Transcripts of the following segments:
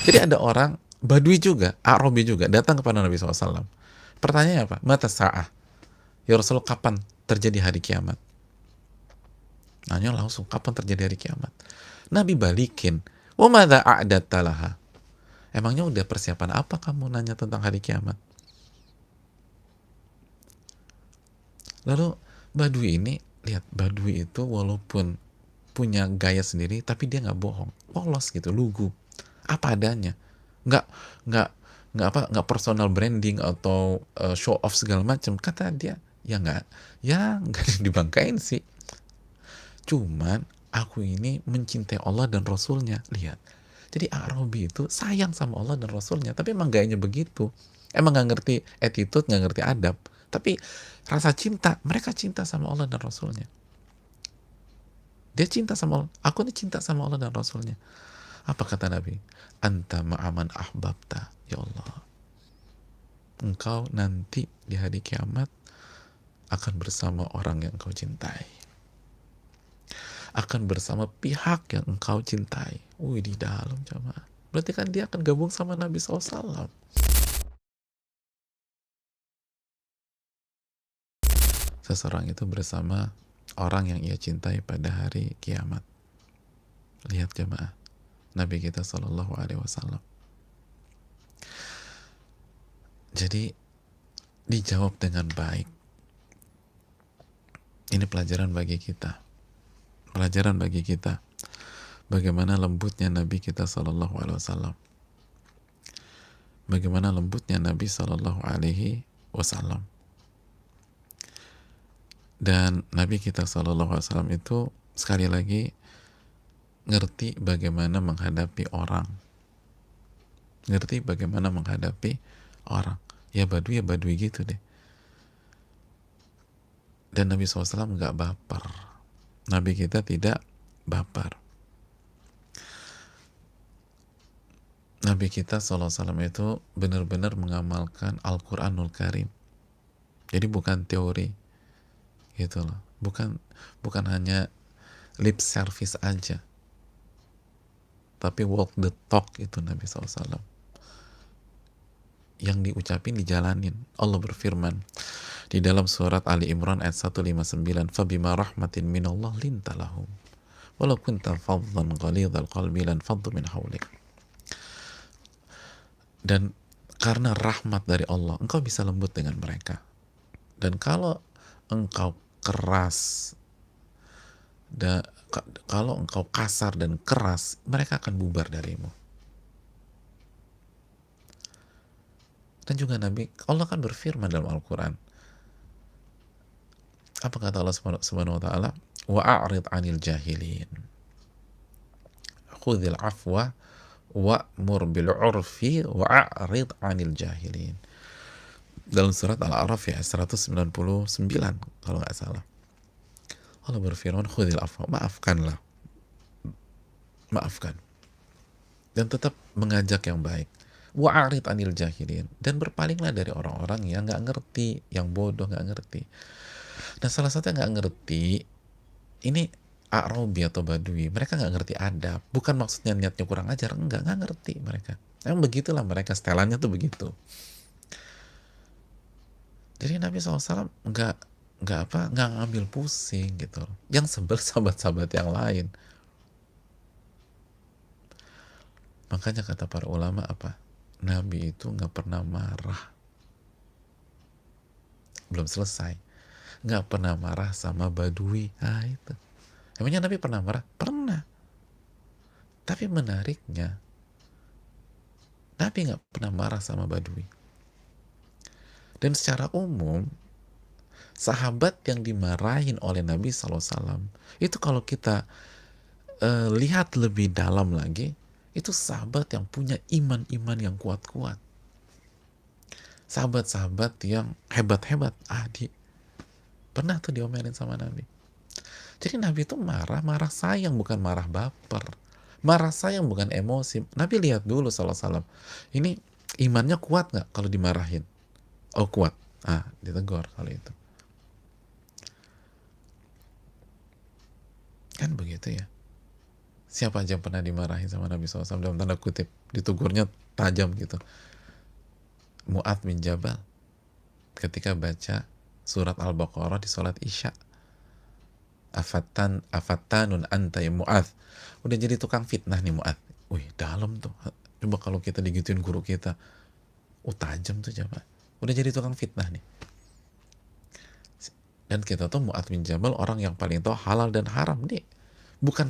Jadi ada orang Badui juga, Arabi juga datang kepada Nabi SAW. Pertanyaannya apa? Mata sa'ah. Ya Rasulullah, kapan terjadi hari kiamat? Nanya langsung, kapan terjadi hari kiamat? Nabi balikin, wa madza a'datta laha? Emangnya udah persiapan apa kamu nanya tentang hari kiamat? Lalu Badui ini, lihat, Badui itu walaupun punya gaya sendiri, tapi dia nggak bohong, polos gitu, lugu, apa adanya, nggak nggak nggak personal branding atau show off segala macam. Kata dia, ya nggak dibangkain sih, cuman aku ini mencintai Allah dan Rasulnya. Lihat, jadi Arabi itu sayang sama Allah dan Rasulnya, tapi emang gayanya begitu, emang nggak ngerti attitude, nggak ngerti adab, tapi rasa cinta, mereka cinta sama Allah dan Rasulnya. Dia cinta sama Allah, aku ini cinta sama Allah dan Rasulnya. Apa kata Nabi? Anta ma'aman ahbabta. Ya Allah, engkau nanti di hari kiamat akan bersama orang yang engkau cintai, akan bersama pihak yang engkau cintai. Wih, di dalam jamaah, berarti kan dia akan gabung sama Nabi SAW. Seseorang itu bersama orang yang ia cintai pada hari kiamat. Lihat jamaah, Nabi kita SAW. Jadi dijawab dengan baik. Ini pelajaran bagi kita. Pelajaran bagi kita. Bagaimana lembutnya Nabi kita SAW. Bagaimana lembutnya Nabi SAW. Dan Nabi kita SAW itu sekali lagi ngerti bagaimana menghadapi orang. Ngerti bagaimana menghadapi orang. Ya badui gitu deh. Dan Nabi SAW nggak baper. Nabi kita tidak baper. Nabi kita SAW itu benar-benar mengamalkan Al-Quranul Karim. Jadi bukan teori gitu loh. Bukan hanya lip service aja, tapi walk the talk itu Nabi SAW. Yang diucapin dijalanin. Allah berfirman di dalam surat Ali Imran ayat 159, "Fabima rahmatin minallah linta lahum walau kunta faddan ghalidhal qalbi lan faddu min hawlik." Dan karena rahmat dari Allah, engkau bisa lembut dengan mereka. Dan kalau engkau keras, kalau engkau kasar dan keras, mereka akan bubar darimu. Dan juga Allah kan berfirman dalam Al-Quran. Apa kata Allah Subhanahu wa ta'ala? Wa'arid 'anil jahilin. Khudhil afwa wa'mur bil 'urfi wa'arid 'anil jahilin. Dalam surat Al-A'raf ya 199 kalau nggak salah. Allah berfirman, khudhil afwa, maafkanlah. Maafkan. Dan tetap mengajak yang baik. Wa'arid 'anil jahilin. Dan berpalinglah dari orang-orang yang nggak ngerti, yang bodoh, nggak ngerti. Nah, salah satu yang nggak ngerti ini Arabi atau Badui, mereka nggak ngerti adab. Bukan maksudnya niatnya kurang ajar, nggak ngerti mereka. Emang begitulah mereka, setelannya tuh begitu. Jadi Nabi SAW nggak ngambil pusing gitu. Yang sebel sahabat-sahabat yang lain. Makanya kata para ulama apa? Nabi itu nggak pernah marah. Belum selesai. Nggak pernah marah sama Badui. Nah itu. Emangnya Nabi pernah marah? Pernah. Tapi menariknya, Nabi nggak pernah marah sama Badui. Dan secara umum, sahabat yang dimarahin oleh Nabi SAW, itu kalau kita lihat lebih dalam lagi, itu sahabat yang punya iman-iman yang kuat-kuat. Sahabat-sahabat yang hebat-hebat. Pernah tuh diomelin sama Nabi. Jadi Nabi itu marah sayang, bukan marah baper. Marah sayang, bukan emosi. Nabi lihat dulu SAW. Ini imannya kuat nggak kalau dimarahin? Oh kuat. Ditegur kalau itu. Kan begitu ya. Siapa aja yang pernah dimarahin sama Nabi SAW dalam tanda kutip? Ditegurnya tajam gitu. Mu'adz bin Jabal ketika baca surat Al-Baqarah di sholat Isya. Afattanun anta ya Mu'adz. Udah jadi tukang fitnah nih Mu'adz. Wih, dalam tuh. Coba kalau kita digituin guru kita. Tajam tuh coba. Udah jadi tukang fitnah nih. Dan kita tuh Mu'adz bin Jabal orang yang paling tahu halal dan haram nih. Bukan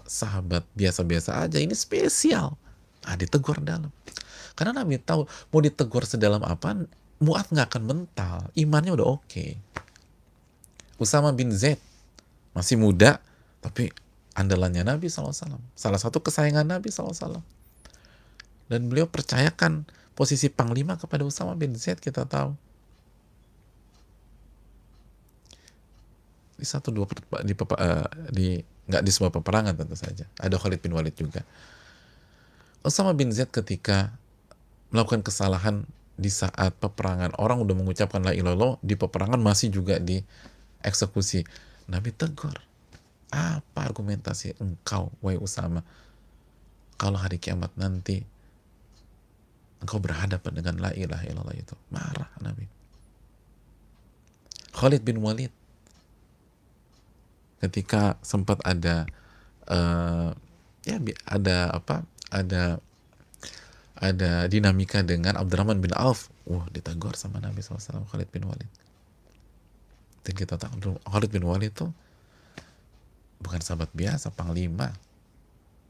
sahabat biasa-biasa aja, ini spesial. Ditegur dalam. Karena Nabi tahu mau ditegur sedalam apa, Mu'adz nggak akan mental. Imannya udah oke. Usama bin Zaid masih muda, tapi andalannya Nabi SAW. Salah satu kesayangan Nabi SAW. Dan beliau percayakan posisi panglima kepada Usama bin Zaid, kita tahu. Di satu dua nggak di semua peperangan tentu saja. Ada Khalid bin Walid juga. Usama bin Zaid ketika melakukan kesalahan di saat peperangan, orang udah mengucapkan la ilaha illallah, di peperangan masih juga dieksekusi. Nabi tegur. Apa argumentasi engkau, wahai Usama, kalau hari kiamat nanti engkau berhadapan dengan la ilaha illallah itu? Marah Nabi. Khalid bin Walid ketika sempat ada ada dinamika dengan Abdurrahman bin Auf, ditegur sama Nabi SAW Khalid bin Walid. Dan kita tahu Khalid bin Walid itu bukan sahabat biasa, panglima,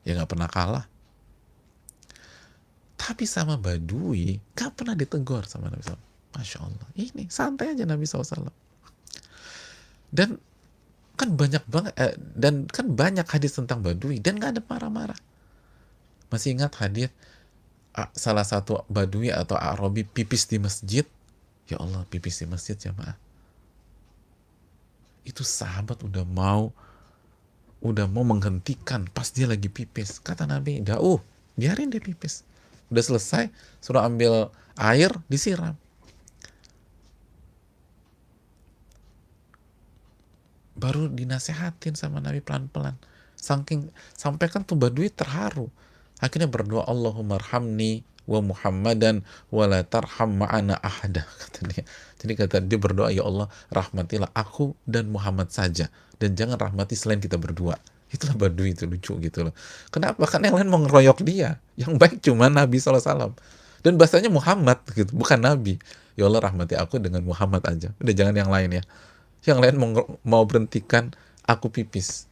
ya nggak pernah kalah. Tapi sama Badui nggak pernah ditegur sama Nabi SAW. Masya Allah, ini santai aja Nabi SAW. Dan kan banyak hadis tentang Badui dan nggak ada marah-marah. Masih ingat hadis salah satu Badui atau Arabi pipis di masjid? Ya Allah, pipis di masjid jamaah. Itu sahabat udah mau menghentikan pas dia lagi pipis. Kata Nabi, biarin dia pipis. Udah selesai, suruh ambil air, disiram. Baru dinasehatin sama Nabi pelan-pelan. Sampai kan tuh Badui terharu. Akhirnya berdoa, Allahumma arhamni wa Muhammadan wa la tarham ma'ana ahada, kata dia. Jadi kata dia berdoa, ya Allah, rahmatilah aku dan Muhammad saja, dan jangan rahmati selain kita berdua. Itulah Badui, itu lucu gitu loh. Kenapa? Kan yang lain mau ngeroyok dia. Yang baik cuma Nabi SAW. Dan bahasanya Muhammad gitu, bukan Nabi. Ya Allah, rahmati aku dengan Muhammad aja. Udah jangan yang lain ya. Yang lain mau berhentikan aku pipis.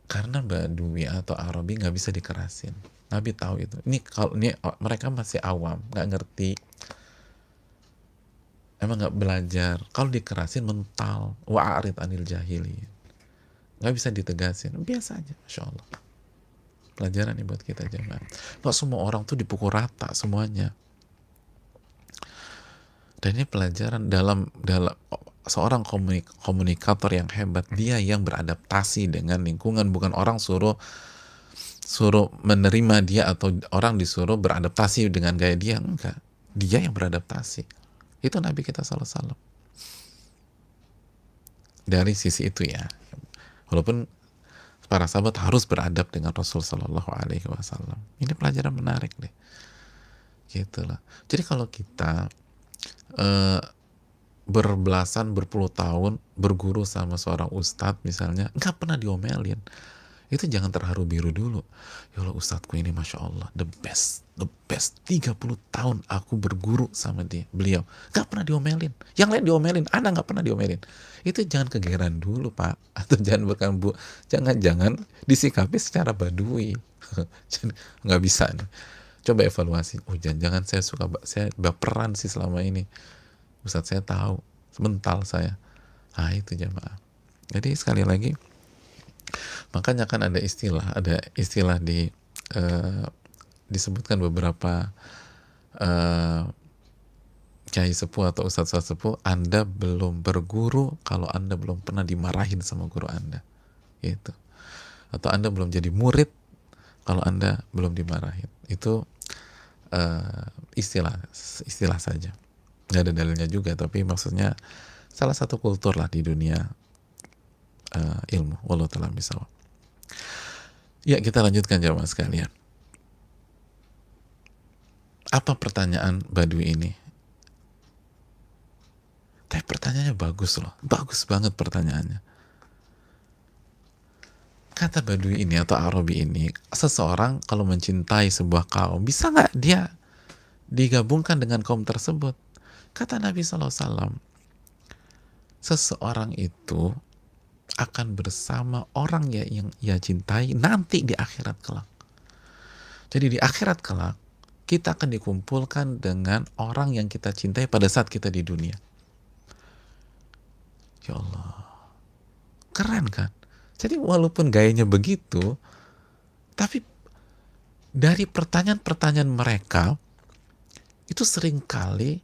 Karena Badui atau Arabi nggak bisa dikerasin. Nabi tahu itu. Ini mereka masih awam, nggak ngerti. Emang nggak belajar. Kalau dikerasin mental. Wa'arid anil jahilin. Nggak bisa ditegasin. Biasa aja, Masya Allah. Pelajaran nih buat kita jemaah. Nggak semua orang tuh dipukul rata semuanya. Dan ini pelajaran dalam seorang komunikator yang hebat, dia yang beradaptasi dengan lingkungan, bukan orang suruh menerima dia atau orang disuruh beradaptasi dengan gaya dia. Enggak, dia yang beradaptasi. Itu Nabi kita SAW. Dari sisi itu ya, walaupun para sahabat harus beradab dengan Rasul Sallallahu Alaihi Wasallam. Ini pelajaran menarik deh, gitulah. Jadi kalau kita berpuluh tahun berguru sama seorang ustadz misalnya, nggak pernah diomelin, itu jangan terharu biru dulu. Ya Allah, ustadzku ini Masya Allah the best 30 tahun aku berguru sama beliau, nggak pernah diomelin. Yang lain diomelin, anak nggak pernah diomelin. Itu jangan kegeran dulu Pak, atau jangan jangan disikapi secara Badui. Nggak bisa nih. Coba evaluasi, jangan saya baperan sih selama ini. Ustadz saya tahu, mental saya. Itu jamaah. Jadi sekali lagi, makanya kan ada istilah disebutkan beberapa kiai sepuh atau ustadz sepuh, Anda belum berguru kalau Anda belum pernah dimarahin sama guru Anda. Gitu. Atau Anda belum jadi murid kalau Anda belum dimarahin. Itu istilah saja, nggak ada dalilnya juga, tapi maksudnya salah satu kultur lah di dunia ilmu. Wallahu ta'ala bishawab. Ya, kita lanjutkan jamaah sekalian. Apa pertanyaan Badui ini? Tapi pertanyaannya bagus loh, bagus banget pertanyaannya. Kata Badui ini atau Arabi ini, seseorang kalau mencintai sebuah kaum, bisa nggak dia digabungkan dengan kaum tersebut? Kata Nabi SAW, seseorang itu akan bersama orang yang ia cintai nanti di akhirat kelak. Jadi di akhirat kelak, kita akan dikumpulkan dengan orang yang kita cintai pada saat kita di dunia. Ya Allah, keren kan? Jadi walaupun gayanya begitu, tapi dari pertanyaan-pertanyaan mereka, itu seringkali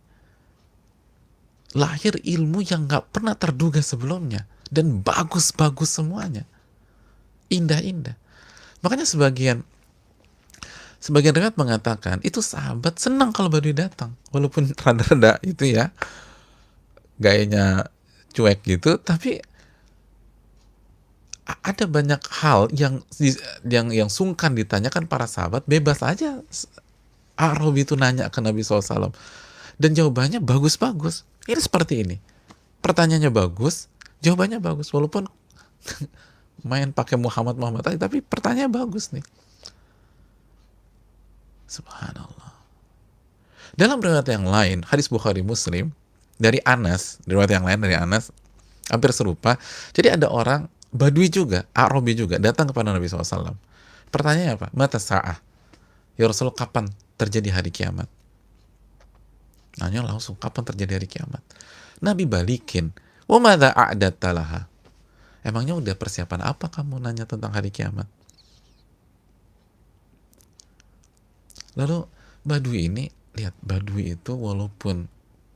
lahir ilmu yang gak pernah terduga sebelumnya. Dan bagus-bagus semuanya. Indah-indah. Makanya sebagian riwayat mengatakan, itu sahabat senang kalau Badui datang. Walaupun rada-rada itu ya, gayanya cuek gitu, tapi ada banyak hal yang sungkan ditanyakan para sahabat, bebas aja Arabi itu nanya ke Nabi SAW, dan jawabannya bagus-bagus. Ini seperti ini, pertanyaannya bagus, jawabannya bagus, walaupun main pakai Muhammad aja, tapi pertanyaannya bagus nih. Subhanallah. Dalam riwayat yang lain, hadis Bukhari Muslim dari Anas, riwayat yang lain dari Anas hampir serupa. Jadi ada orang Badui juga, Arabi juga, datang kepada Nabi SAW. Pertanyaannya apa? Mata sa'ah. Ya Rasul, kapan terjadi hari kiamat? Nanya langsung, kapan terjadi hari kiamat? Nabi balikin, wa madza a'datta laha? Emangnya udah persiapan apa kamu nanya tentang hari kiamat? Lalu Badui ini, lihat, Badui itu walaupun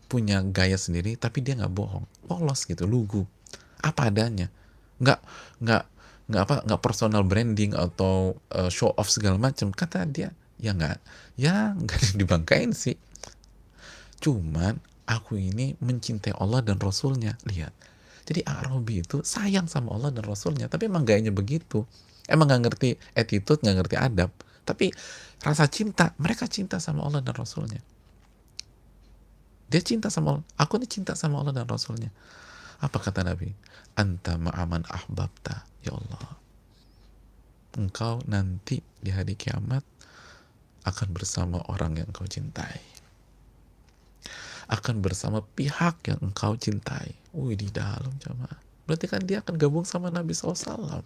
punya gaya sendiri, tapi dia nggak bohong, polos gitu, lugu, apa adanya. nggak nggak personal branding atau show off segala macam. Kata dia, ya nggak dibanggain sih, cuman aku ini mencintai Allah dan Rasulnya. Lihat, jadi Arabi itu sayang sama Allah dan Rasulnya, tapi emang gayanya begitu, emang nggak ngerti attitude, nggak ngerti adab, tapi rasa cinta, mereka cinta sama Allah dan Rasulnya. Dia cinta sama Allah, aku ini cinta sama Allah dan Rasulnya. Apa kata Nabi? Anta ma'aman ahbabta. Ya Allah, engkau nanti di hari kiamat akan bersama orang yang engkau cintai, akan bersama pihak yang engkau cintai. Wih, di dalam jamaah. Berarti kan dia akan gabung sama Nabi SAW.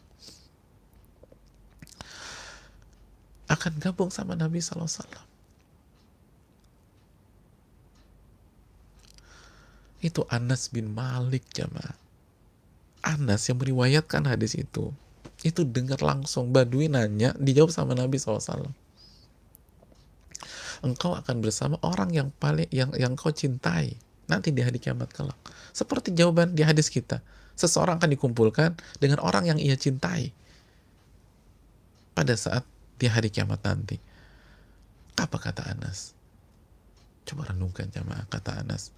Akan gabung sama Nabi SAW. Itu Anas bin Malik jamaah. Anas yang meriwayatkan hadis itu dengar langsung Badui nanya, dijawab sama Nabi SAW. Engkau akan bersama orang yang kau cintai nanti di hari kiamat kelak. Seperti jawaban di hadis kita, seseorang akan dikumpulkan dengan orang yang ia cintai pada saat di hari kiamat nanti. Apa kata Anas? Coba renungkan jamaah. Kata Anas,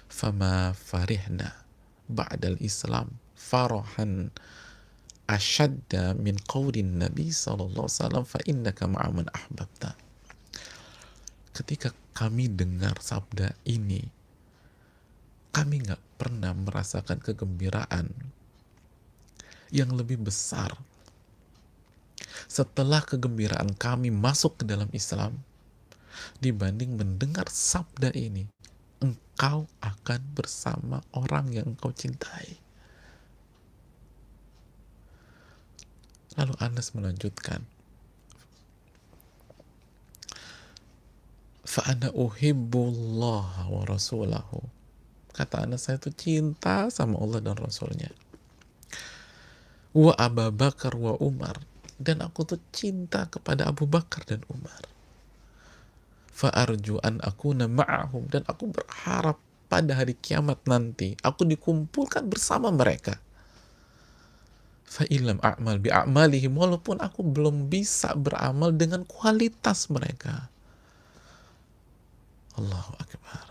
fama farihna ba'dal Islam farahan asyadda min qawlin Nabi sallallahu alaihi wasallam fa innaka ma'aman ahbabta. Ketika kami dengar sabda ini, kami nggak pernah merasakan kegembiraan yang lebih besar setelah kegembiraan kami masuk ke dalam Islam dibanding mendengar sabda ini, engkau akan bersama orang yang engkau cintai. Lalu Anas melanjutkan, fa'ana uhibbullah wa rasulahu. Kata Anas, saya itu cinta sama Allah dan Rasulnya. Wa Abu Bakar wa Umar, dan aku tuh cinta kepada Abu Bakar dan Umar. Fa'arju an akuna ma'ahum, dan aku berharap pada hari kiamat nanti aku dikumpulkan bersama mereka. Fa'ilam a'mal bi'a'malihim, walaupun aku belum bisa beramal dengan kualitas mereka. Allahu Akbar.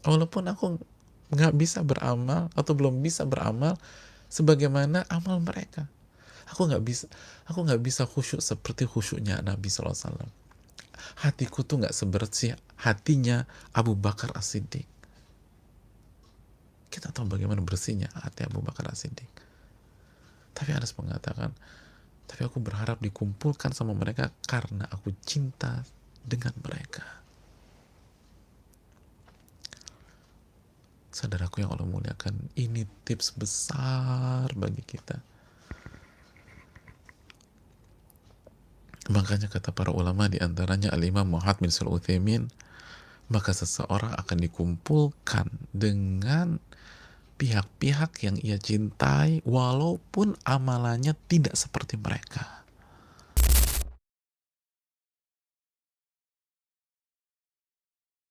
Walaupun aku nggak bisa beramal atau belum bisa beramal sebagaimana amal mereka, Aku nggak bisa khusyuk seperti khusyuknya Nabi SAW. Hatiku tuh nggak sebersih hatinya Abu Bakar As-Siddiq. Kita tahu bagaimana bersihnya hati Abu Bakar As-Siddiq. Tapi Anas mengatakan, tapi aku berharap dikumpulkan sama mereka karena aku cinta dengan mereka. Saudaraku yang Allah muliakan, ini tips besar bagi kita. Makanya kata para ulama, diantaranya Al-Imam Muhammad bin Shalih Al-Utsaimin, maka seseorang akan dikumpulkan dengan pihak-pihak yang ia cintai walaupun amalannya tidak seperti mereka.